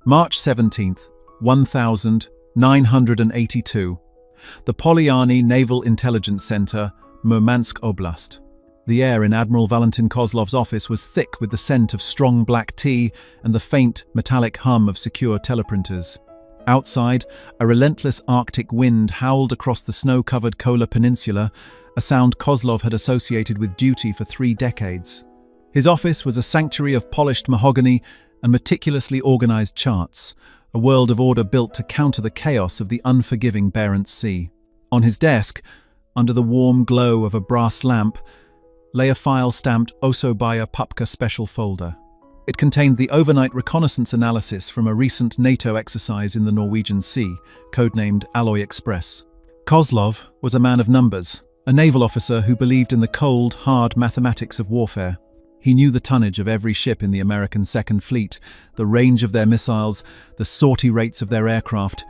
March 17th, 1982. The Polyarny Naval Intelligence Center, Murmansk Oblast. The air in Admiral Valentin Kozlov's office was thick with the scent of strong black tea and the faint, metallic hum of secure teleprinters. Outside, a relentless Arctic wind howled across the snow-covered Kola Peninsula, a sound Kozlov had associated with duty for 3 decades. His office was a sanctuary of polished mahogany and meticulously organized charts, a world of order built to counter the chaos of the unforgiving Barents Sea. On his desk, under the warm glow of a brass lamp, lay a file-stamped Osobaya Papka special folder. It contained the overnight reconnaissance analysis from a recent NATO exercise in the Norwegian Sea, codenamed Alloy Express. Kozlov was a man of numbers, a naval officer who believed in the cold, hard mathematics of warfare. He knew the tonnage of every ship in the American Second Fleet, the range of their missiles, the sortie rates of their aircraft.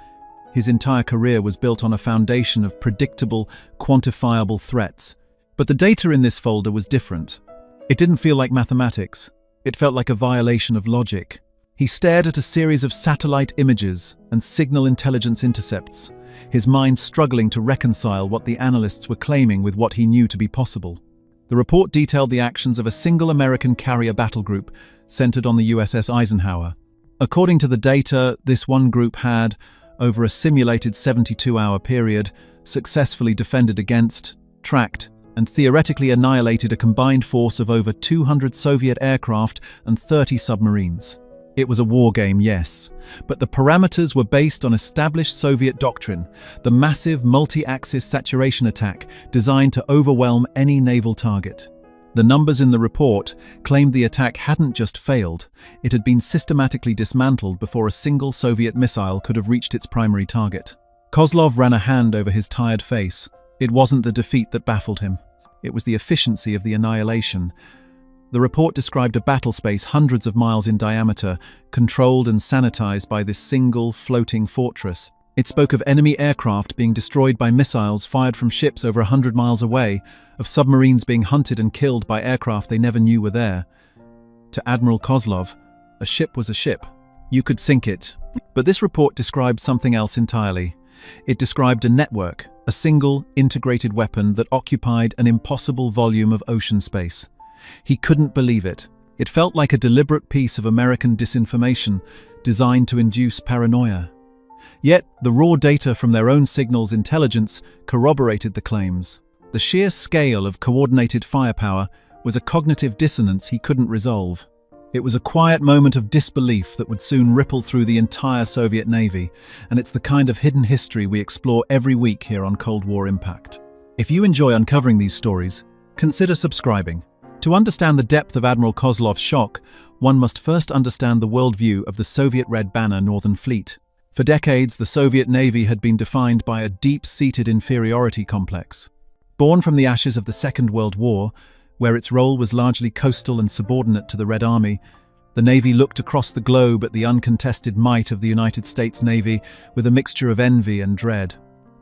His entire career was built on a foundation of predictable, quantifiable threats. But the data in this folder was different. It didn't feel like mathematics. It felt like a violation of logic. He stared at a series of satellite images and signal intelligence intercepts, his mind struggling to reconcile what the analysts were claiming with what he knew to be possible. The report detailed the actions of a single American carrier battle group centered on the USS Eisenhower. According to the data, this one group had, over a simulated 72-hour period, successfully defended against, tracked, and theoretically annihilated a combined force of over 200 Soviet aircraft and 30 submarines. It was a war game, yes, but the parameters were based on established Soviet doctrine, the massive multi-axis saturation attack designed to overwhelm any naval target. The numbers in the report claimed the attack hadn't just failed, it had been systematically dismantled before a single Soviet missile could have reached its primary target. Kozlov ran a hand over his tired face. It wasn't the defeat that baffled him. It was the efficiency of the annihilation. The report described a battle space hundreds of miles in diameter, controlled and sanitized by this single, floating fortress. It spoke of enemy aircraft being destroyed by missiles fired from ships over 100 miles away, of submarines being hunted and killed by aircraft they never knew were there. To Admiral Kozlov, a ship was a ship. You could sink it. But this report described something else entirely. It described a network, a single, integrated weapon that occupied an impossible volume of ocean space. He couldn't believe it. It felt like a deliberate piece of American disinformation designed to induce paranoia. Yet, the raw data from their own signals intelligence corroborated the claims. The sheer scale of coordinated firepower was a cognitive dissonance he couldn't resolve. It was a quiet moment of disbelief that would soon ripple through the entire Soviet Navy, and it's the kind of hidden history we explore every week here on Cold War Impact. If you enjoy uncovering these stories, consider subscribing. To understand the depth of Admiral Kozlov's shock, one must first understand the worldview of the Soviet Red Banner Northern Fleet. For decades, the Soviet Navy had been defined by a deep-seated inferiority complex. Born from the ashes of the Second World War, where its role was largely coastal and subordinate to the Red Army, the Navy looked across the globe at the uncontested might of the United States Navy with a mixture of envy and dread.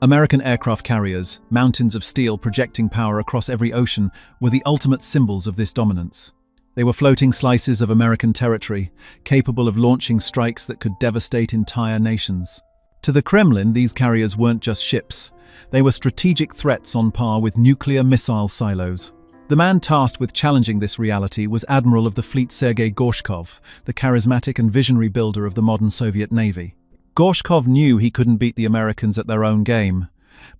American aircraft carriers, mountains of steel projecting power across every ocean, were the ultimate symbols of this dominance. They were floating slices of American territory, capable of launching strikes that could devastate entire nations. To the Kremlin, these carriers weren't just ships. They were strategic threats on par with nuclear missile silos. The man tasked with challenging this reality was Admiral of the Fleet Sergei Gorshkov, the charismatic and visionary builder of the modern Soviet Navy. Gorshkov knew he couldn't beat the Americans at their own game.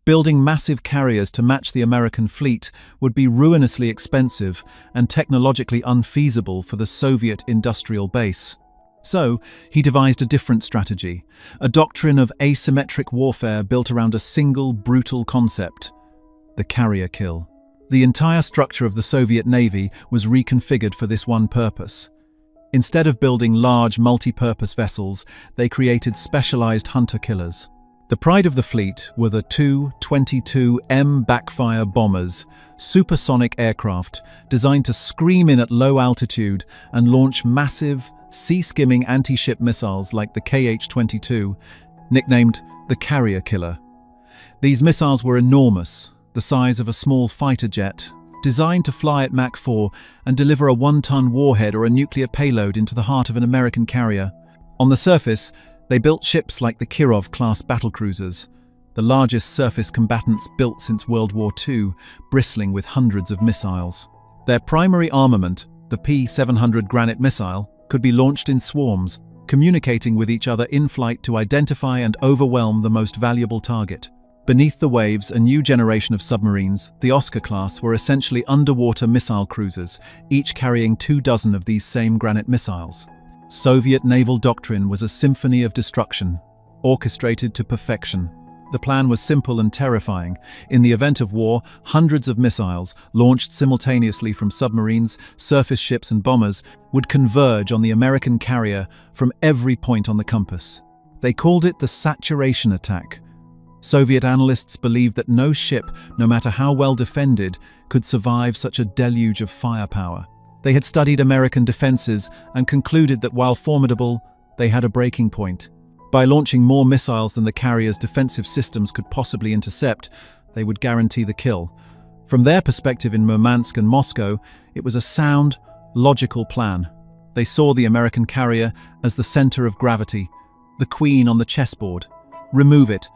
Building massive carriers to match the American fleet would be ruinously expensive and technologically unfeasible for the Soviet industrial base. So, he devised a different strategy, a doctrine of asymmetric warfare built around a single brutal concept: the carrier kill. The entire structure of the Soviet Navy was reconfigured for this one purpose. Instead of building large, multi-purpose vessels, they created specialized hunter-killers. The pride of the fleet were the Tu-22M backfire bombers, supersonic aircraft designed to scream in at low altitude and launch massive, sea-skimming anti-ship missiles like the KH-22, nicknamed the Carrier Killer. These missiles were enormous, the size of a small fighter jet, designed to fly at Mach 4 and deliver a 1-ton warhead or a nuclear payload into the heart of an American carrier. On the surface, they built ships like the Kirov-class battlecruisers, the largest surface combatants built since World War II, bristling with hundreds of missiles. Their primary armament, the P-700 Granite missile, could be launched in swarms, communicating with each other in flight to identify and overwhelm the most valuable target. Beneath the waves, a new generation of submarines, the Oscar class, were essentially underwater missile cruisers, each carrying 24 of these same Granite missiles. Soviet naval doctrine was a symphony of destruction, orchestrated to perfection. The plan was simple and terrifying. In the event of war, hundreds of missiles, launched simultaneously from submarines, surface ships and bombers, would converge on the American carrier from every point on the compass. They called it the saturation attack. Soviet analysts believed that no ship, no matter how well defended, could survive such a deluge of firepower. They had studied American defenses and concluded that while formidable, they had a breaking point. By launching more missiles than the carrier's defensive systems could possibly intercept, they would guarantee the kill. From their perspective in Murmansk and Moscow, it was a sound, logical plan. They saw the American carrier as the center of gravity, the queen on the chessboard. Remove it,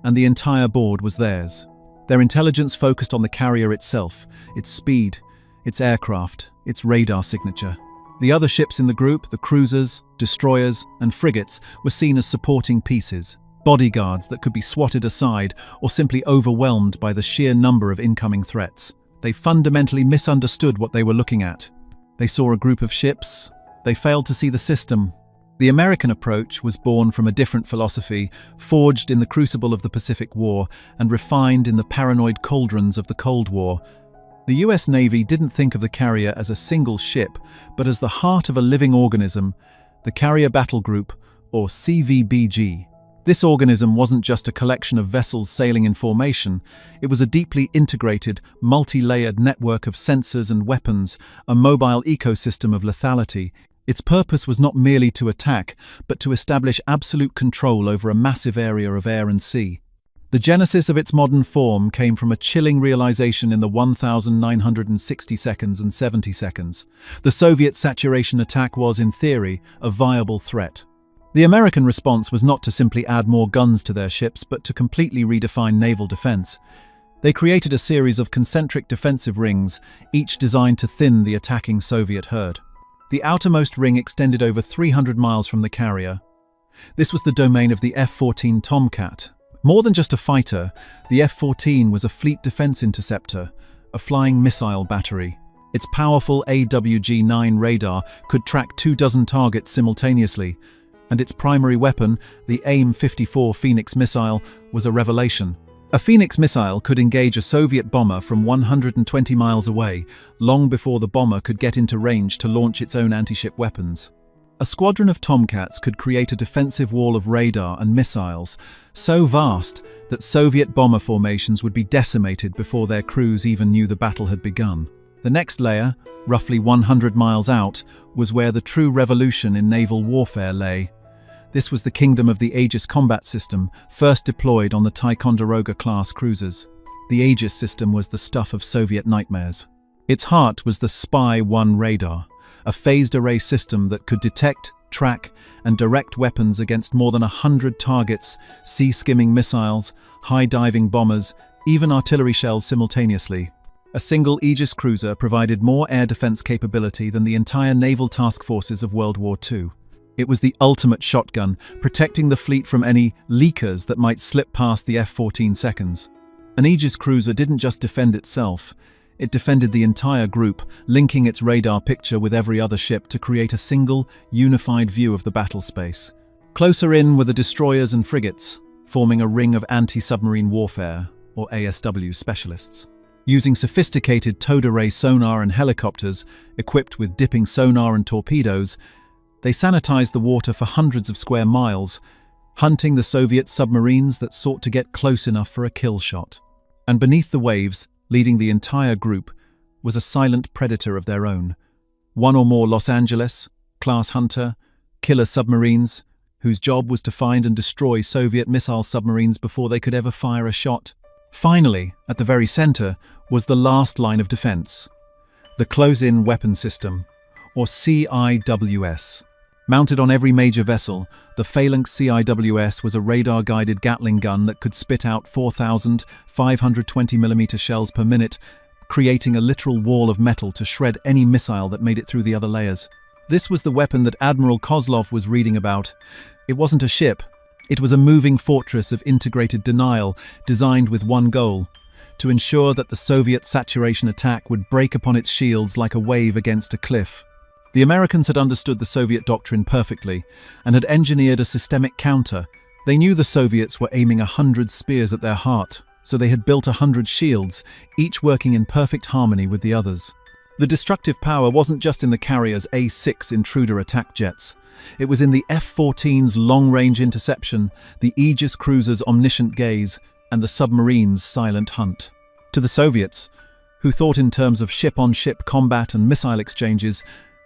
and the entire board was theirs. Their intelligence focused on the carrier itself, its speed, its aircraft, its radar signature. The other ships in the group, the cruisers, destroyers, and frigates, were seen as supporting pieces, bodyguards that could be swatted aside or simply overwhelmed by the sheer number of incoming threats. They fundamentally misunderstood what they were looking at. They saw a group of ships. They failed to see the system. The American approach was born from a different philosophy, forged in the crucible of the Pacific War and refined in the paranoid cauldrons of the Cold War. The US Navy didn't think of the carrier as a single ship, but as the heart of a living organism, the Carrier Battle Group, or CVBG. This organism wasn't just a collection of vessels sailing in formation, it was a deeply integrated, multi-layered network of sensors and weapons, a mobile ecosystem of lethality. Its purpose was not merely to attack, but to establish absolute control over a massive area of air and sea. The genesis of its modern form came from a chilling realization in the 1960 seconds and 70 seconds. The Soviet saturation attack was, in theory, a viable threat. The American response was not to simply add more guns to their ships, but to completely redefine naval defense. They created a series of concentric defensive rings, each designed to thin the attacking Soviet herd. The outermost ring extended over 300 miles from the carrier. This was the domain of the F-14 Tomcat. More than just a fighter, the F-14 was a fleet defense interceptor, a flying missile battery. Its powerful AWG-9 radar could track 24 targets simultaneously, and its primary weapon, the AIM-54 Phoenix missile, was a revelation. A Phoenix missile could engage a Soviet bomber from 120 miles away, long before the bomber could get into range to launch its own anti-ship weapons. A squadron of Tomcats could create a defensive wall of radar and missiles, so vast that Soviet bomber formations would be decimated before their crews even knew the battle had begun. The next layer, roughly 100 miles out, was where the true revolution in naval warfare lay. This was the kingdom of the Aegis combat system, first deployed on the Ticonderoga-class cruisers. The Aegis system was the stuff of Soviet nightmares. Its heart was the Spy-1 radar, a phased array system that could detect, track, and direct weapons against more than 100 targets, sea-skimming missiles, high-diving bombers, even artillery shells simultaneously. A single Aegis cruiser provided more air defense capability than the entire naval task forces of World War II. It was the ultimate shotgun, protecting the fleet from any leakers that might slip past the F-14 seconds. An Aegis cruiser didn't just defend itself. It defended the entire group, linking its radar picture with every other ship to create a single, unified view of the battle space. Closer in were the destroyers and frigates, forming a ring of anti-submarine warfare, or ASW specialists. Using sophisticated towed array sonar and helicopters, equipped with dipping sonar and torpedoes, they sanitized the water for hundreds of square miles, hunting the Soviet submarines that sought to get close enough for a kill shot. And beneath the waves, leading the entire group, was a silent predator of their own. One or more Los Angeles-class hunter, killer submarines, whose job was to find and destroy Soviet missile submarines before they could ever fire a shot. Finally, at the very center, was the last line of defense, the Close-In Weapon System, or CIWS. Mounted on every major vessel, the Phalanx CIWS was a radar-guided Gatling gun that could spit out 4,520mm shells per minute, creating a literal wall of metal to shred any missile that made it through the other layers. This was the weapon that Admiral Kozlov was reading about. It wasn't a ship. It was a moving fortress of integrated denial, designed with one goal: to ensure that the Soviet saturation attack would break upon its shields like a wave against a cliff. The Americans had understood the Soviet doctrine perfectly and had engineered a systemic counter. They knew the Soviets were aiming 100 spears at their heart, so they had built 100 shields, each working in perfect harmony with the others. The destructive power wasn't just in the carrier's A-6 intruder attack jets. It was in the F-14's long-range interception, the Aegis cruiser's omniscient gaze, and the submarine's silent hunt. To the Soviets, who thought in terms of ship-on-ship combat and missile exchanges,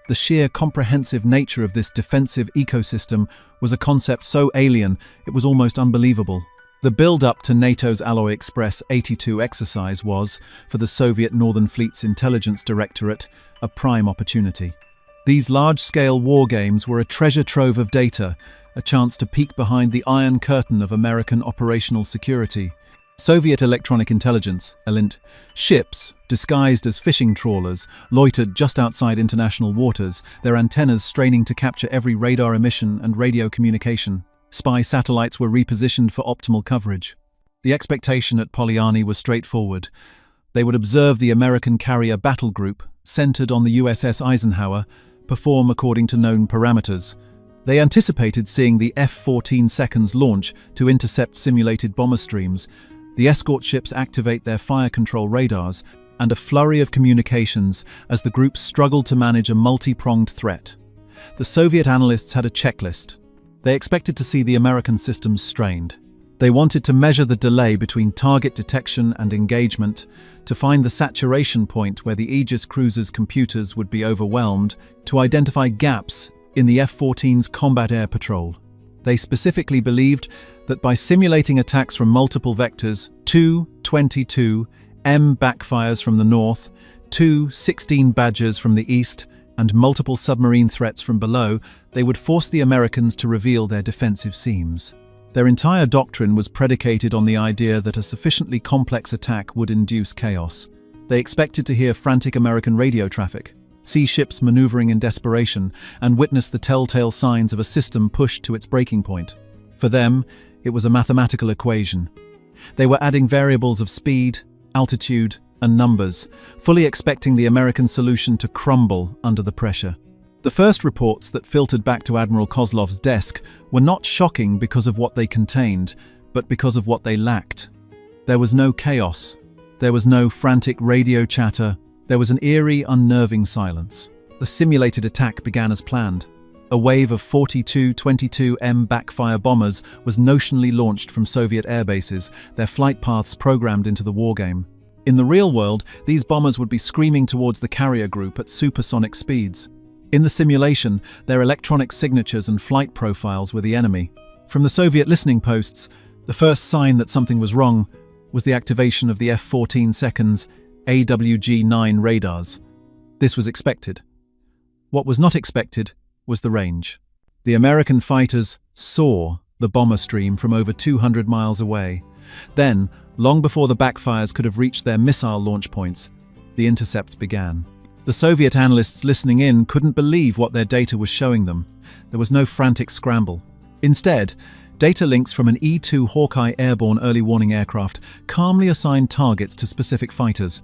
the sheer comprehensive nature of this defensive ecosystem was a concept so alien it was almost unbelievable. The build-up to NATO's Alloy Express 82 exercise was, for the Soviet Northern Fleet's Intelligence Directorate, a prime opportunity. These large-scale war games were a treasure trove of data, a chance to peek behind the Iron Curtain of American operational security. Soviet electronic intelligence, ELINT, ships, disguised as fishing trawlers, loitered just outside international waters, their antennas straining to capture every radar emission and radio communication. Spy satellites were repositioned for optimal coverage. The expectation at Polyani was straightforward. They would observe the American carrier battle group, centered on the USS Eisenhower, perform according to known parameters. They anticipated seeing the F-14 seconds launch to intercept simulated bomber streams, the escort ships activate their fire control radars, and a flurry of communications as the group struggled to manage a multi-pronged threat. The Soviet analysts had a checklist. They expected to see the American systems strained. They wanted to measure the delay between target detection and engagement, to find the saturation point where the Aegis cruiser's computers would be overwhelmed, to identify gaps in the F-14's combat air patrol. They specifically believed that by simulating attacks from multiple vectors, 22 M backfires from the north, 16 Badgers from the east, and multiple submarine threats from below, they would force the Americans to reveal their defensive seams. Their entire doctrine was predicated on the idea that a sufficiently complex attack would induce chaos. They expected to hear frantic American radio traffic, see ships maneuvering in desperation, and witness the telltale signs of a system pushed to its breaking point. For them, it was a mathematical equation. They were adding variables of speed, altitude, and numbers, fully expecting the American solution to crumble under the pressure. The first reports that filtered back to Admiral Kozlov's desk were not shocking because of what they contained, but because of what they lacked. There was no chaos. There was no frantic radio chatter. There was an eerie, unnerving silence. The simulated attack began as planned. A wave of 42 22M backfire bombers was notionally launched from Soviet air bases, their flight paths programmed into the wargame. In the real world, these bombers would be screaming towards the carrier group at supersonic speeds. In the simulation, their electronic signatures and flight profiles were the enemy. From the Soviet listening posts, the first sign that something was wrong was the activation of the F-14 seconds AWG-9 radars. This was expected. What was not expected was the range. The American fighters saw the bomber stream from over 200 miles away. Then, long before the backfires could have reached their missile launch points, the intercepts began. The Soviet analysts listening in couldn't believe what their data was showing them. There was no frantic scramble. Instead, data links from an E-2 Hawkeye airborne early warning aircraft calmly assigned targets to specific fighters.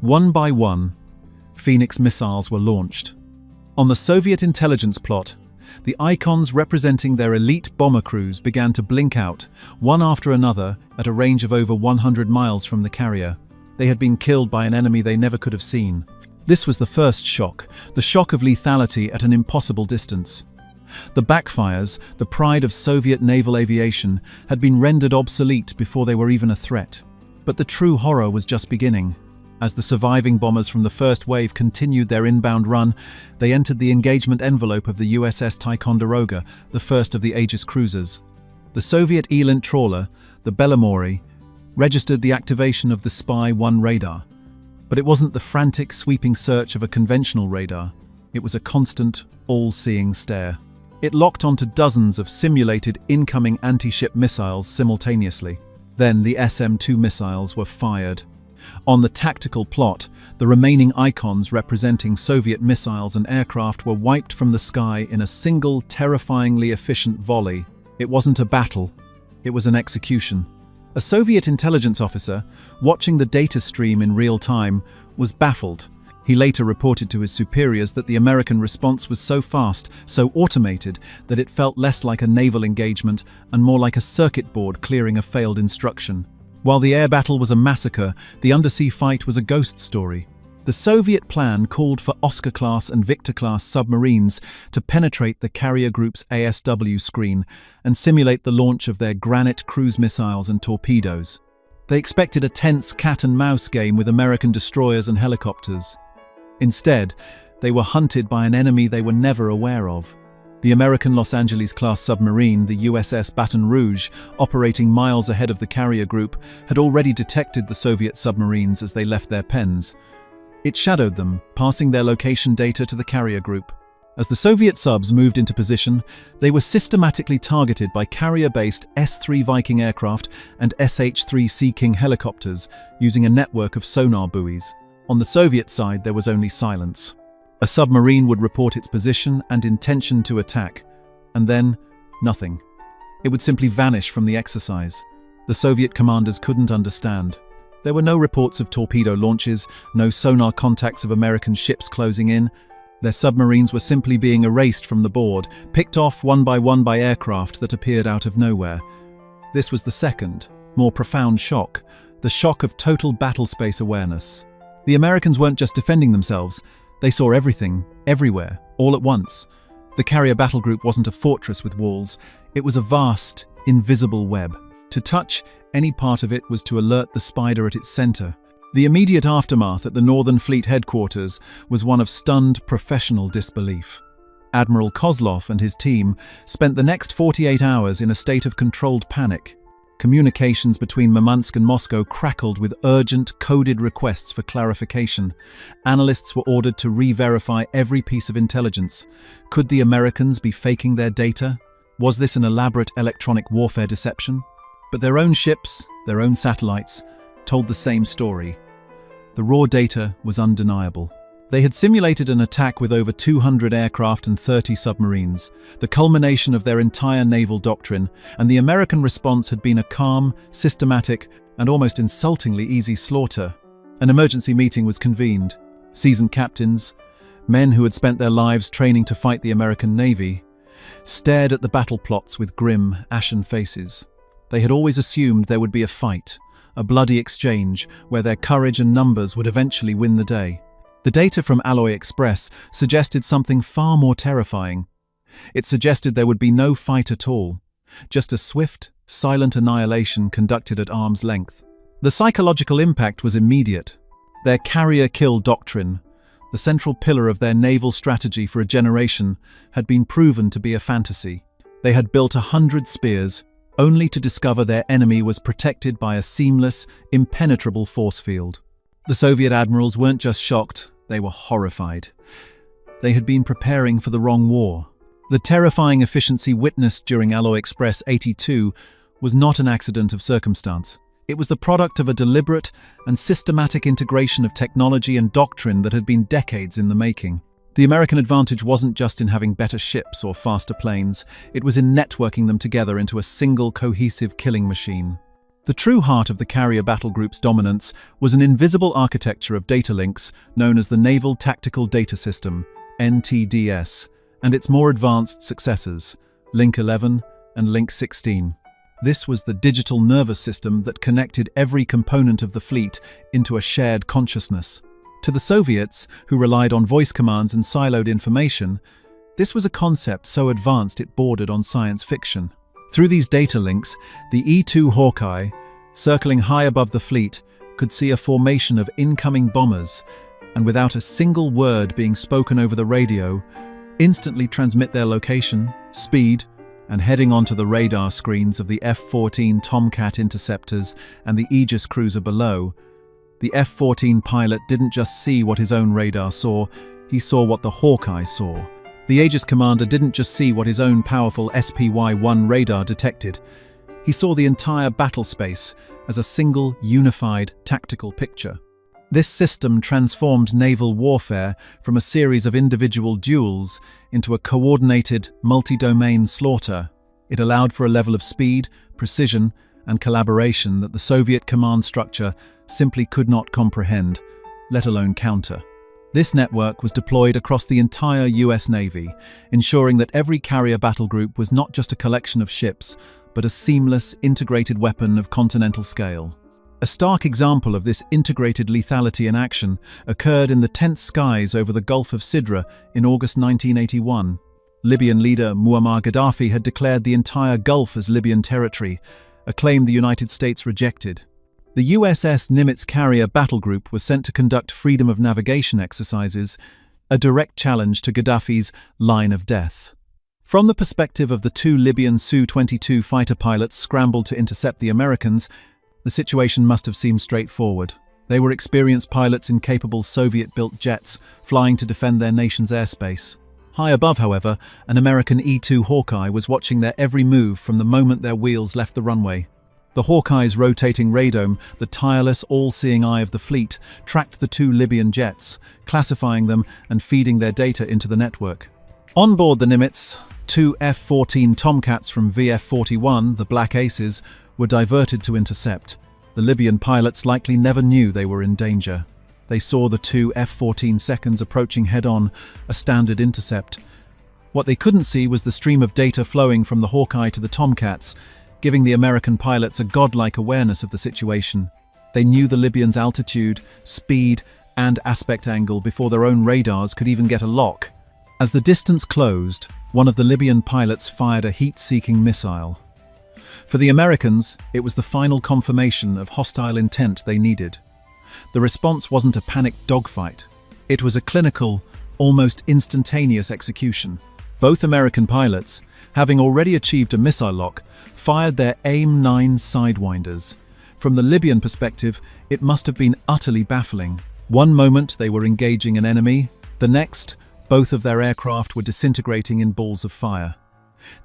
One by one, Phoenix missiles were launched. On the Soviet intelligence plot, the icons representing their elite bomber crews began to blink out, one after another, at a range of over 100 miles from the carrier. They had been killed by an enemy they never could have seen. This was the first shock, the shock of lethality at an impossible distance. The backfires, the pride of Soviet naval aviation, had been rendered obsolete before they were even a threat. But the true horror was just beginning. As the surviving bombers from the first wave continued their inbound run, they entered the engagement envelope of the USS Ticonderoga, the first of the Aegis cruisers. The Soviet ELINT trawler, the Belomori, registered the activation of the Spy-1 radar. But it wasn't the frantic, sweeping search of a conventional radar. It was a constant, all-seeing stare. It locked onto dozens of simulated incoming anti-ship missiles simultaneously. Then the SM-2 missiles were fired. On the tactical plot, the remaining icons representing Soviet missiles and aircraft were wiped from the sky in a single, terrifyingly efficient volley. It wasn't a battle, it was an execution. A Soviet intelligence officer, watching the data stream in real time, was baffled. He later reported to his superiors that the American response was so fast, so automated, that it felt less like a naval engagement and more like a circuit board clearing a failed instruction. While the air battle was a massacre, the undersea fight was a ghost story. The Soviet plan called for Oscar-class and Victor-class submarines to penetrate the carrier group's ASW screen and simulate the launch of their Granite cruise missiles and torpedoes. They expected a tense cat-and-mouse game with American destroyers and helicopters. Instead, they were hunted by an enemy they were never aware of. The American Los Angeles-class submarine, the USS Baton Rouge, operating miles ahead of the carrier group, had already detected the Soviet submarines as they left their pens. It shadowed them, passing their location data to the carrier group. As the Soviet subs moved into position, they were systematically targeted by carrier-based S-3 Viking aircraft and SH-3 Sea King helicopters, using a network of sonar buoys. On the Soviet side, there was only silence. A submarine would report its position and intention to attack, and then nothing. It would simply vanish from the exercise. The Soviet commanders couldn't understand. There were no reports of torpedo launches, no sonar contacts of American ships closing in. Their submarines were simply being erased from the board, picked off one by aircraft that appeared out of nowhere. This was the second, more profound shock, the shock of total battlespace awareness. The Americans weren't just defending themselves, they saw everything, everywhere, all at once. The carrier battle group wasn't a fortress with walls, it was a vast, invisible web. To touch any part of it was to alert the spider at its center. The immediate aftermath at the Northern Fleet headquarters was one of stunned professional disbelief. Admiral Kozlov and his team spent the next 48 hours in a state of controlled panic. Communications between Murmansk and Moscow crackled with urgent, coded requests for clarification. Analysts were ordered to re-verify every piece of intelligence. Could the Americans be faking their data? Was this an elaborate electronic warfare deception? But their own ships, their own satellites, told the same story. The raw data was undeniable. They had simulated an attack with over 200 aircraft and 30 submarines, the culmination of their entire naval doctrine, and the American response had been a calm, systematic, and almost insultingly easy slaughter. An emergency meeting was convened. Seasoned captains, men who had spent their lives training to fight the American Navy, stared at the battle plots with grim, ashen faces. They had always assumed there would be a fight, a bloody exchange, where their courage and numbers would eventually win the day. The data from Alloy Express suggested something far more terrifying. It suggested there would be no fight at all, just a swift, silent annihilation conducted at arm's length. The psychological impact was immediate. Their carrier-kill doctrine, the central pillar of their naval strategy for a generation, had been proven to be a fantasy. They had built 100 spears, only to discover their enemy was protected by a seamless, impenetrable force field. The Soviet admirals weren't just shocked, they were horrified. They had been preparing for the wrong war. The terrifying efficiency witnessed during Alloy Express 82 was not an accident of circumstance. It was the product of a deliberate and systematic integration of technology and doctrine that had been decades in the making. The American advantage wasn't just in having better ships or faster planes, it was in networking them together into a single cohesive killing machine. The true heart of the carrier battle group's dominance was an invisible architecture of data links known as the Naval Tactical Data System, NTDS, and its more advanced successors, Link 11 and Link 16. This was the digital nervous system that connected every component of the fleet into a shared consciousness. To the Soviets, who relied on voice commands and siloed information, this was a concept so advanced it bordered on science fiction. Through these data links, the E-2 Hawkeye, circling high above the fleet, could see a formation of incoming bombers, and without a single word being spoken over the radio, instantly transmit their location, speed, and heading onto the radar screens of the F-14 Tomcat interceptors and the Aegis cruiser below. The F-14 pilot didn't just see what his own radar saw, he saw what the Hawkeye saw. The Aegis commander didn't just see what his own powerful SPY-1 radar detected. He saw the entire battle space as a single, unified, tactical picture. This system transformed naval warfare from a series of individual duels into a coordinated, multi-domain slaughter. It allowed for a level of speed, precision, and collaboration that the Soviet command structure simply could not comprehend, let alone counter. This network was deployed across the entire US Navy, ensuring that every carrier battle group was not just a collection of ships, but a seamless, integrated weapon of continental scale. A stark example of this integrated lethality in action occurred in the tense skies over the Gulf of Sidra in August 1981. Libyan leader Muammar Gaddafi had declared the entire Gulf as Libyan territory, a claim the United States rejected. The USS Nimitz carrier battle group was sent to conduct freedom of navigation exercises, a direct challenge to Gaddafi's line of death. From the perspective of the two Libyan Su-22 fighter pilots scrambled to intercept the Americans, the situation must have seemed straightforward. They were experienced pilots in capable Soviet-built jets, flying to defend their nation's airspace. High above, however, an American E-2 Hawkeye was watching their every move from the moment their wheels left the runway. The Hawkeye's rotating radome, the tireless, all-seeing eye of the fleet, tracked the two Libyan jets, classifying them and feeding their data into the network. On board the Nimitz, two F-14 Tomcats from VF-41, the Black Aces, were diverted to intercept. The Libyan pilots likely never knew they were in danger. They saw the two F-14 seconds approaching head-on, a standard intercept. What they couldn't see was the stream of data flowing from the Hawkeye to the Tomcats, giving the American pilots a godlike awareness of the situation. They knew the Libyans' altitude, speed, and aspect angle before their own radars could even get a lock. As the distance closed, one of the Libyan pilots fired a heat-seeking missile. For the Americans, it was the final confirmation of hostile intent they needed. The response wasn't a panicked dogfight. It was a clinical, almost instantaneous execution. Both American pilots, having already achieved a missile lock, fired their AIM-9 Sidewinders. From the Libyan perspective, it must have been utterly baffling. One moment they were engaging an enemy, the next, both of their aircraft were disintegrating in balls of fire.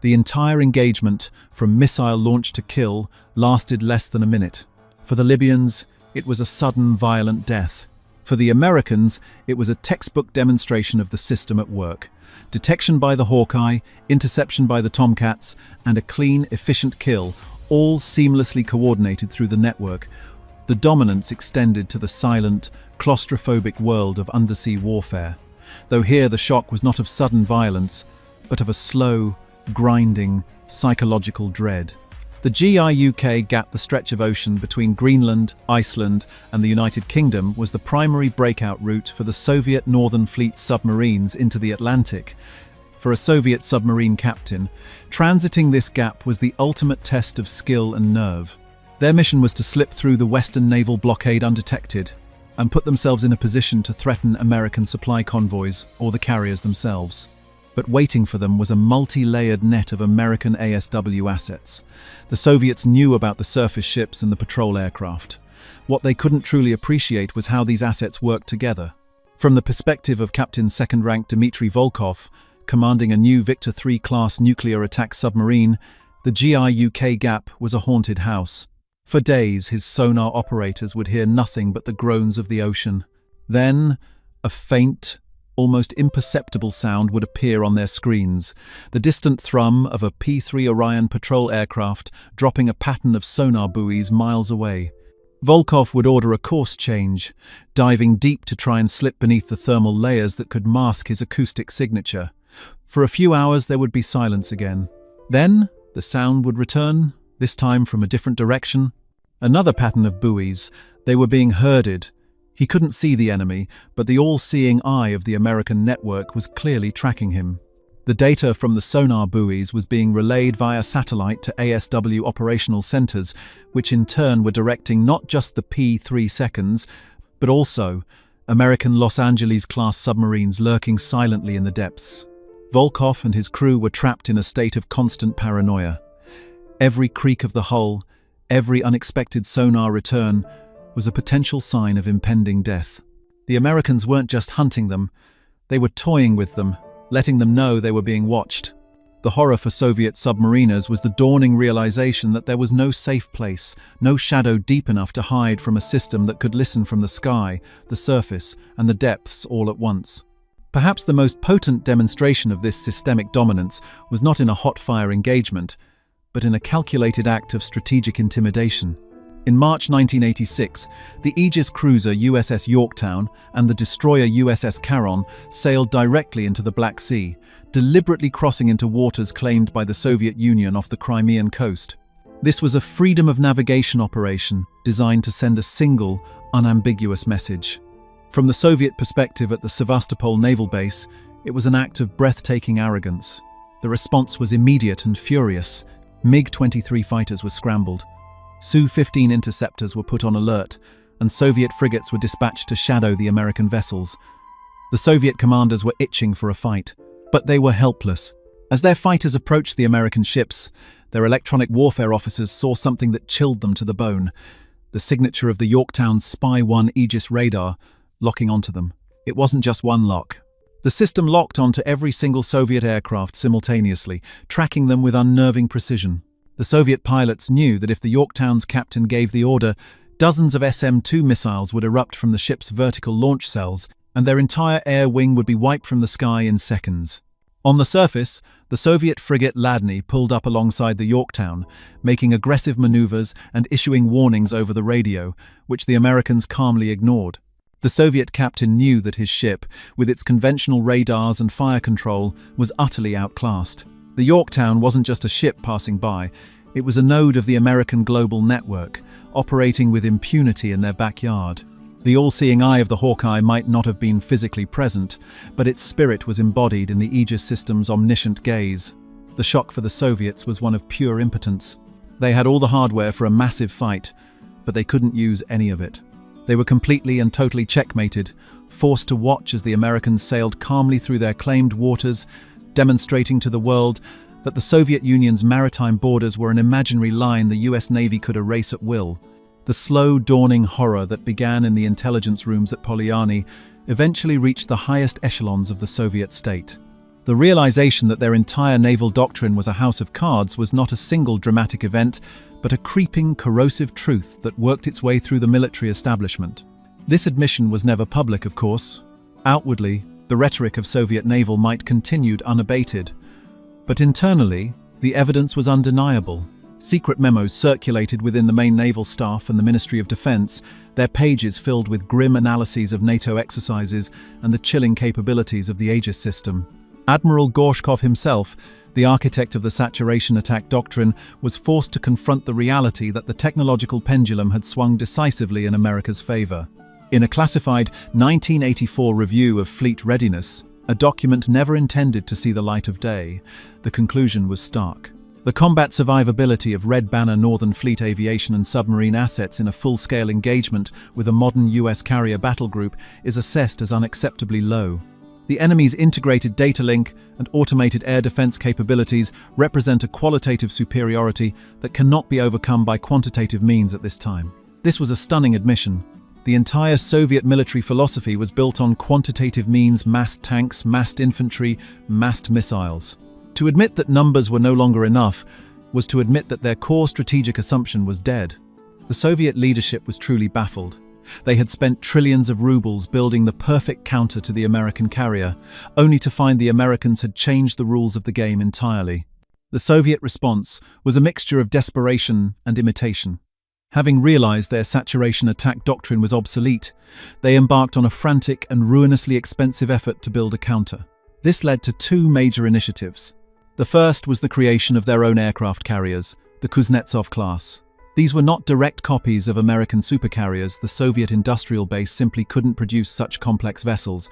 The entire engagement, from missile launch to kill, lasted less than a minute. For the Libyans, it was a sudden, violent death. For the Americans, it was a textbook demonstration of the system at work. Detection by the Hawkeye, interception by the Tomcats, and a clean, efficient kill, all seamlessly coordinated through the network. The dominance extended to the silent, claustrophobic world of undersea warfare. Though here the shock was not of sudden violence, but of a slow, grinding, psychological dread. The GIUK gap, the stretch of ocean between Greenland, Iceland, and the United Kingdom, was the primary breakout route for the Soviet Northern Fleet submarines into the Atlantic. For a Soviet submarine captain, transiting this gap was the ultimate test of skill and nerve. Their mission was to slip through the Western naval blockade undetected and put themselves in a position to threaten American supply convoys or the carriers themselves. But waiting for them was a multi-layered net of American ASW assets. The Soviets knew about the surface ships and the patrol aircraft. What they couldn't truly appreciate was how these assets worked together. From the perspective of Captain Second-Rank Dmitry Volkov, commanding a new Victor III class nuclear attack submarine, the GIUK gap was a haunted house. For days, his sonar operators would hear nothing but the groans of the ocean. Then, a faint, almost imperceptible sound would appear on their screens, the distant thrum of a P-3 Orion patrol aircraft dropping a pattern of sonar buoys miles away. Volkov would order a course change, diving deep to try and slip beneath the thermal layers that could mask his acoustic signature. For a few hours there would be silence again. Then the sound would return, this time from a different direction. Another pattern of buoys. They were being herded. He couldn't see the enemy, but the all-seeing eye of the American network was clearly tracking him. The data from the sonar buoys was being relayed via satellite to ASW operational centers, which in turn were directing not just the P-3 seconds, but also American Los Angeles-class submarines lurking silently in the depths. Volkov and his crew were trapped in a state of constant paranoia. Every creak of the hull, every unexpected sonar return, was a potential sign of impending death. The Americans weren't just hunting them, they were toying with them, letting them know they were being watched. The horror for Soviet submariners was the dawning realization that there was no safe place, no shadow deep enough to hide from a system that could listen from the sky, the surface, and the depths all at once. Perhaps the most potent demonstration of this systemic dominance was not in a hot-fire engagement, but in a calculated act of strategic intimidation. In March 1986, the Aegis cruiser USS Yorktown and the destroyer USS Charon sailed directly into the Black Sea, deliberately crossing into waters claimed by the Soviet Union off the Crimean coast. This was a freedom of navigation operation designed to send a single, unambiguous message. From the Soviet perspective at the Sevastopol naval base, it was an act of breathtaking arrogance. The response was immediate and furious. MiG-23 fighters were scrambled. Su-15 interceptors were put on alert, and Soviet frigates were dispatched to shadow the American vessels. The Soviet commanders were itching for a fight, but they were helpless. As their fighters approached the American ships, their electronic warfare officers saw something that chilled them to the bone: the signature of the Yorktown's Spy 1 Aegis radar locking onto them. It wasn't just one lock. The system locked onto every single Soviet aircraft simultaneously, tracking them with unnerving precision. The Soviet pilots knew that if the Yorktown's captain gave the order, dozens of SM-2 missiles would erupt from the ship's vertical launch cells, and their entire air wing would be wiped from the sky in seconds. On the surface, the Soviet frigate Ladny pulled up alongside the Yorktown, making aggressive maneuvers and issuing warnings over the radio, which the Americans calmly ignored. The Soviet captain knew that his ship, with its conventional radars and fire control, was utterly outclassed. The Yorktown wasn't just a ship passing by, it was a node of the American global network, operating with impunity in their backyard. The all-seeing eye of the Hawkeye might not have been physically present, but its spirit was embodied in the Aegis system's omniscient gaze. The shock for the Soviets was one of pure impotence. They had all the hardware for a massive fight, but they couldn't use any of it. They were completely and totally checkmated, forced to watch as the Americans sailed calmly through their claimed waters, demonstrating to the world that the Soviet Union's maritime borders were an imaginary line the US Navy could erase at will. The slow dawning horror that began in the intelligence rooms at Polyarny eventually reached the highest echelons of the Soviet state. The realization that their entire naval doctrine was a house of cards was not a single dramatic event, but a creeping, corrosive truth that worked its way through the military establishment. This admission was never public, of course. Outwardly, the rhetoric of Soviet naval might continued unabated. But internally, the evidence was undeniable. Secret memos circulated within the main naval staff and the Ministry of Defense, their pages filled with grim analyses of NATO exercises and the chilling capabilities of the Aegis system. Admiral Gorshkov himself, the architect of the saturation attack doctrine, was forced to confront the reality that the technological pendulum had swung decisively in America's favor. In a classified 1984 review of fleet readiness, a document never intended to see the light of day, the conclusion was stark. The combat survivability of Red Banner Northern Fleet aviation and submarine assets in a full-scale engagement with a modern US carrier battle group is assessed as unacceptably low. The enemy's integrated data link and automated air defense capabilities represent a qualitative superiority that cannot be overcome by quantitative means at this time. This was a stunning admission. The entire Soviet military philosophy was built on quantitative means: massed tanks, massed infantry, massed missiles. To admit that numbers were no longer enough was to admit that their core strategic assumption was dead. The Soviet leadership was truly baffled. They had spent trillions of rubles building the perfect counter to the American carrier, only to find the Americans had changed the rules of the game entirely. The Soviet response was a mixture of desperation and imitation. Having realized their saturation attack doctrine was obsolete, they embarked on a frantic and ruinously expensive effort to build a counter. This led to two major initiatives. The first was the creation of their own aircraft carriers, the Kuznetsov class. These were not direct copies of American supercarriers. The Soviet industrial base simply couldn't produce such complex vessels.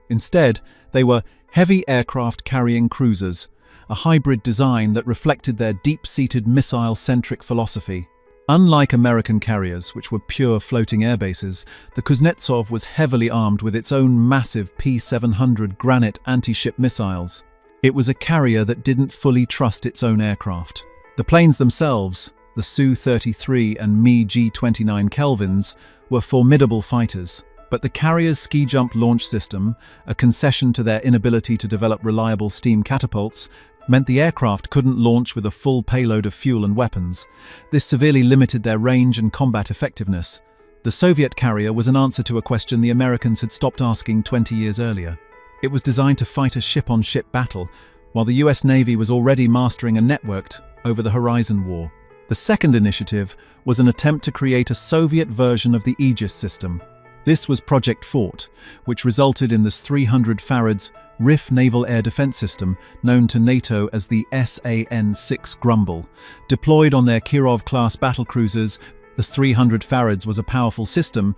Instead, they were heavy aircraft carrying cruisers, a hybrid design that reflected their deep-seated missile-centric philosophy. Unlike American carriers, which were pure floating air bases, the Kuznetsov was heavily armed with its own massive P-700 Granite anti-ship missiles. It was a carrier that didn't fully trust its own aircraft. The planes themselves, the Su-33 and Mi-G-29 Kelvins, were formidable fighters. But the carrier's ski-jump launch system, a concession to their inability to develop reliable steam catapults, meant the aircraft couldn't launch with a full payload of fuel and weapons. This severely limited their range and combat effectiveness. The Soviet carrier was an answer to a question the Americans had stopped asking 20 years earlier. It was designed to fight a ship-on-ship battle, while the US Navy was already mastering a networked, over-the-horizon war. The second initiative was an attempt to create a Soviet version of the Aegis system. This was Project Fort, which resulted in the 300 farads RIF naval air defense system, known to NATO as the SAN-6 Grumble. Deployed on their Kirov-class battlecruisers, the 300 farads was a powerful system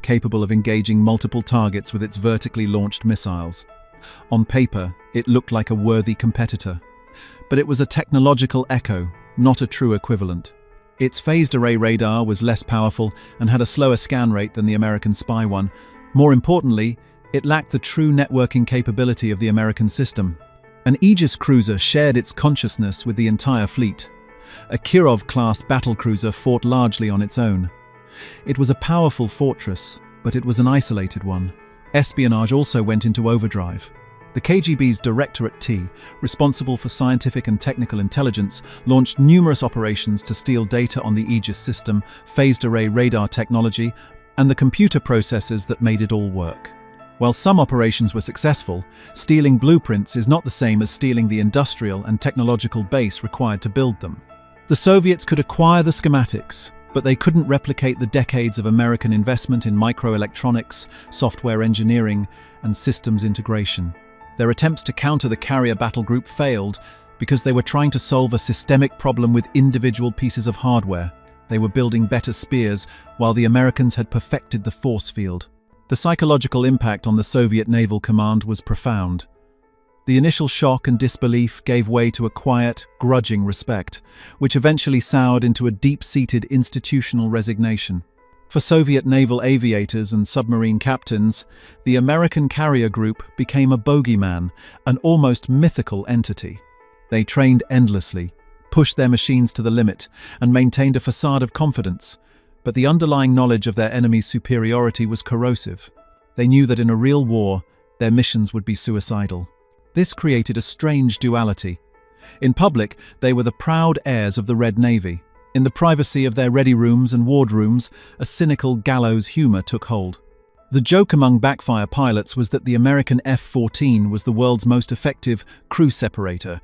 capable of engaging multiple targets with its vertically launched missiles. On paper, it looked like a worthy competitor. But it was a technological echo, not a true equivalent. Its phased array radar was less powerful and had a slower scan rate than the American spy one. More importantly, it lacked the true networking capability of the American system. An Aegis cruiser shared its consciousness with the entire fleet. A Kirov-class battlecruiser fought largely on its own. It was a powerful fortress, but it was an isolated one. Espionage also went into overdrive. The KGB's Directorate T, responsible for scientific and technical intelligence, launched numerous operations to steal data on the Aegis system, phased array radar technology, and the computer processors that made it all work. While some operations were successful, stealing blueprints is not the same as stealing the industrial and technological base required to build them. The Soviets could acquire the schematics, but they couldn't replicate the decades of American investment in microelectronics, software engineering, and systems integration. Their attempts to counter the carrier battle group failed because they were trying to solve a systemic problem with individual pieces of hardware. They were building better spears, while the Americans had perfected the force field. The psychological impact on the Soviet Naval Command was profound. The initial shock and disbelief gave way to a quiet, grudging respect, which eventually soured into a deep-seated institutional resignation. For Soviet naval aviators and submarine captains, the American carrier group became a bogeyman, an almost mythical entity. They trained endlessly, pushed their machines to the limit, and maintained a facade of confidence. But the underlying knowledge of their enemy's superiority was corrosive. They knew that in a real war, their missions would be suicidal. This created a strange duality. In public, they were the proud heirs of the Red Navy. In the privacy of their ready rooms and wardrooms, a cynical gallows humor took hold. The joke among backfire pilots was that the American F-14 was the world's most effective crew separator.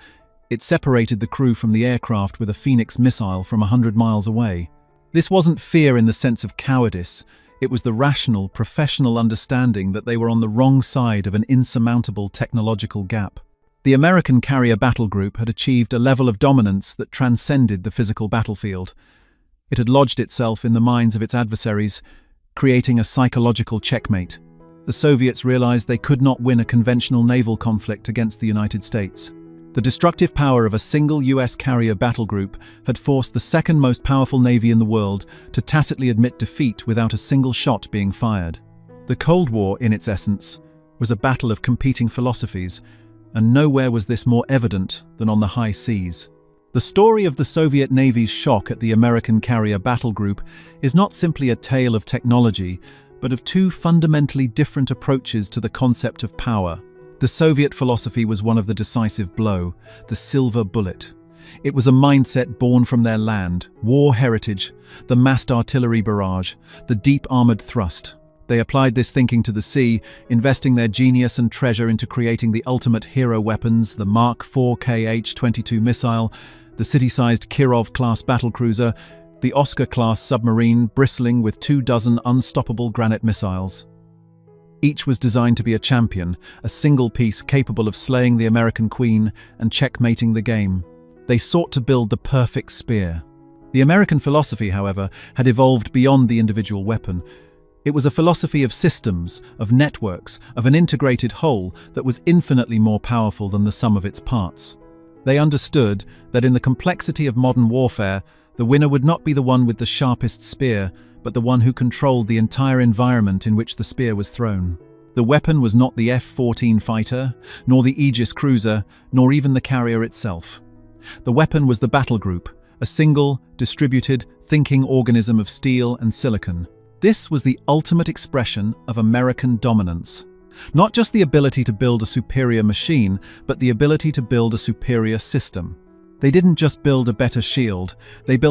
It separated the crew from the aircraft with a Phoenix missile from 100 miles away. This wasn't fear in the sense of cowardice. It was the rational, professional understanding that they were on the wrong side of an insurmountable technological gap. The American carrier battle group had achieved a level of dominance that transcended the physical battlefield. It had lodged itself in the minds of its adversaries, creating a psychological checkmate. The Soviets realized they could not win a conventional naval conflict against the United States. The destructive power of a single US carrier battle group had forced the second most powerful navy in the world to tacitly admit defeat without a single shot being fired. The Cold War, in its essence, was a battle of competing philosophies, and nowhere was this more evident than on the high seas. The story of the Soviet Navy's shock at the American carrier battle group is not simply a tale of technology, but of two fundamentally different approaches to the concept of power. The Soviet philosophy was one of the decisive blow, the silver bullet. It was a mindset born from their land, war heritage, the massed artillery barrage, the deep armored thrust. They applied this thinking to the sea, investing their genius and treasure into creating the ultimate hero weapons, the Mark IV Kh-22 missile, the city-sized Kirov-class battlecruiser, the Oscar-class submarine bristling with 24 unstoppable Granite missiles. Each was designed to be a champion, a single piece capable of slaying the American Queen and checkmating the game. They sought to build the perfect spear. The American philosophy, however, had evolved beyond the individual weapon. It was a philosophy of systems, of networks, of an integrated whole that was infinitely more powerful than the sum of its parts. They understood that in the complexity of modern warfare, the winner would not be the one with the sharpest spear, but the one who controlled the entire environment in which the spear was thrown. The weapon was not the F-14 fighter, nor the Aegis cruiser, nor even the carrier itself. The weapon was the battle group, a single, distributed, thinking organism of steel and silicon. This was the ultimate expression of American dominance. Not just the ability to build a superior machine, but the ability to build a superior system. They didn't just build a better shield, they built